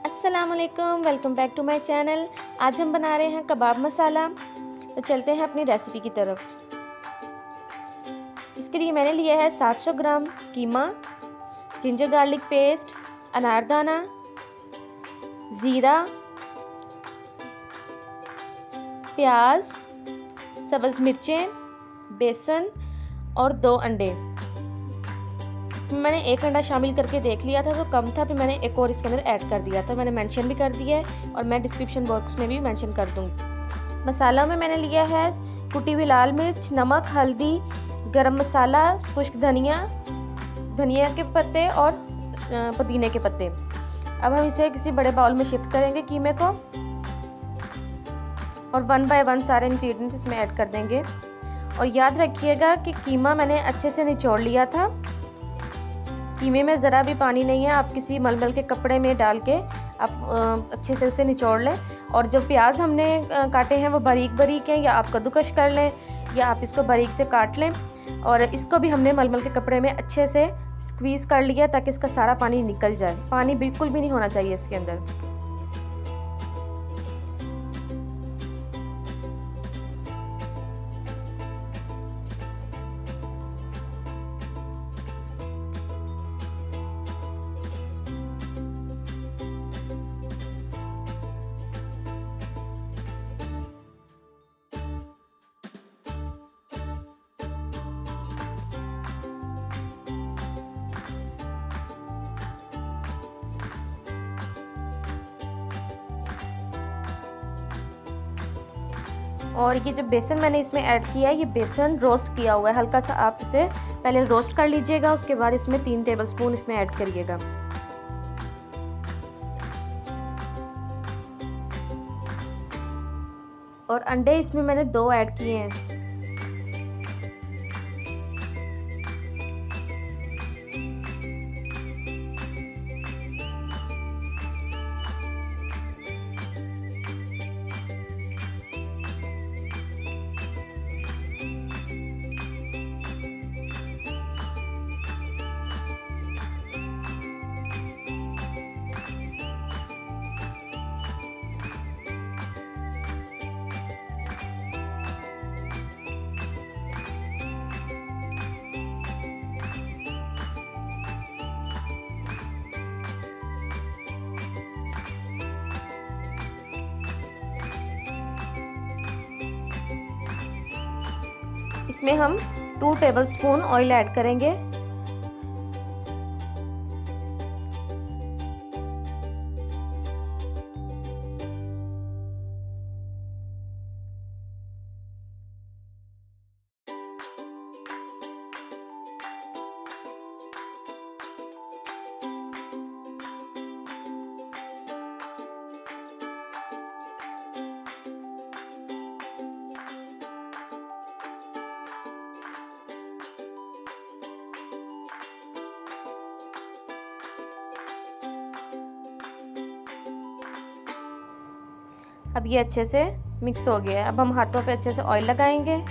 अस्सलाम वालेकुम, welcome back to my channel. आज हम बना रहे हैं कबाब मसाला। तो चलते हैं अपनी रेसिपी की तरफ। इसके लिए मैंने लिया है 700 ग्राम कीमा, जिंजर गार्लिक पेस्ट, अनारदाना, ज़ीरा, प्याज, सब्ज़ मिर्चें, बेसन और 2 अंडे। इसमें मैंने 1 अंडा शामिल करके देख लिया था तो कम था, फिर मैंने एक और इसके अंदर ऐड कर दिया था। मैंने मेंशन भी कर दिया है और मैं डिस्क्रिप्शन बॉक्स में भी मेंशन कर दूँगी। मसाला में मैंने लिया है कुटी हुई लाल मिर्च, नमक, हल्दी, गरम मसाला, खुश्क धनिया के पत्ते और पुदीने के पत्ते। अब हम इसे किसी बड़े बाउल में शिफ्ट करेंगे कीमे को और 1 बाय 1 सारे इंग्रेडिएंट्स इसमें ऐड कर देंगे। और याद रखिएगा कि कीमा मैंने अच्छे से निचोड़ लिया था। कीमे में ज़रा भी पानी नहीं है। आप किसी मलमल के कपड़े में डाल के आप अच्छे से उसे निचोड़ लें। और जो प्याज हमने काटे हैं वो बारीक बारीक हैं, या आप कद्दूकश कर लें या आप इसको बारीक से काट लें। और इसको भी हमने मलमल के कपड़े में अच्छे से स्क्वीज़ कर लिया ताकि इसका सारा पानी निकल जाए। पानी बिल्कुल भी नहीं होना चाहिए इसके अंदर। और ये जो बेसन मैंने इसमें ऐड किया है, ये बेसन रोस्ट किया हुआ है। हल्का सा आप इसे पहले रोस्ट कर लीजिएगा, उसके बाद इसमें 3 टेबलस्पून इसमें ऐड करिएगा। और अंडे इसमें मैंने 2 ऐड किए हैं। इसमें हम 2 टेबलस्पून ऑयल ऐड करेंगे। अब ये अच्छे से मिक्स हो गया है। अब हम हाथों पे अच्छे से ऑयल लगाएंगे।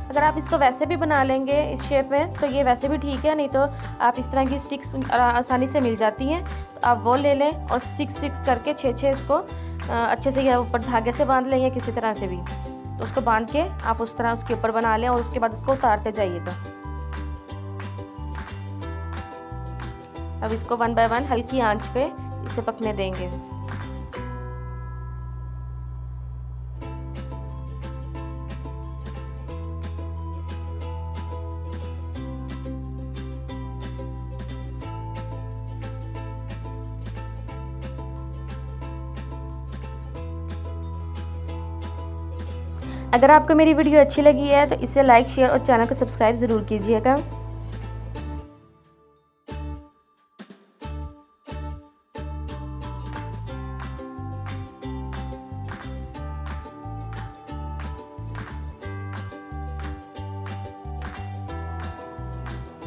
अगर आप इसको वैसे भी बना लेंगे इस शेप में तो ये वैसे भी ठीक है, नहीं तो आप इस तरह की स्टिक्स आसानी से मिल जाती हैं, तो आप वो ले लें और 6 करके 6 इसको अच्छे से या ऊपर धागे से बांध लें या किसी तरह से भी। तो उसको बांध के आप उस तरह उसके ऊपर बना लें और उसके बाद उसको उतारते जाइएगा। अब इसको 1 बाय 1 हल्की आंच पे इसे पकने देंगे। अगर आपको मेरी वीडियो अच्छी लगी है तो इसे लाइक, शेयर और चैनल को सब्सक्राइब ज़रूर कीजिएगा।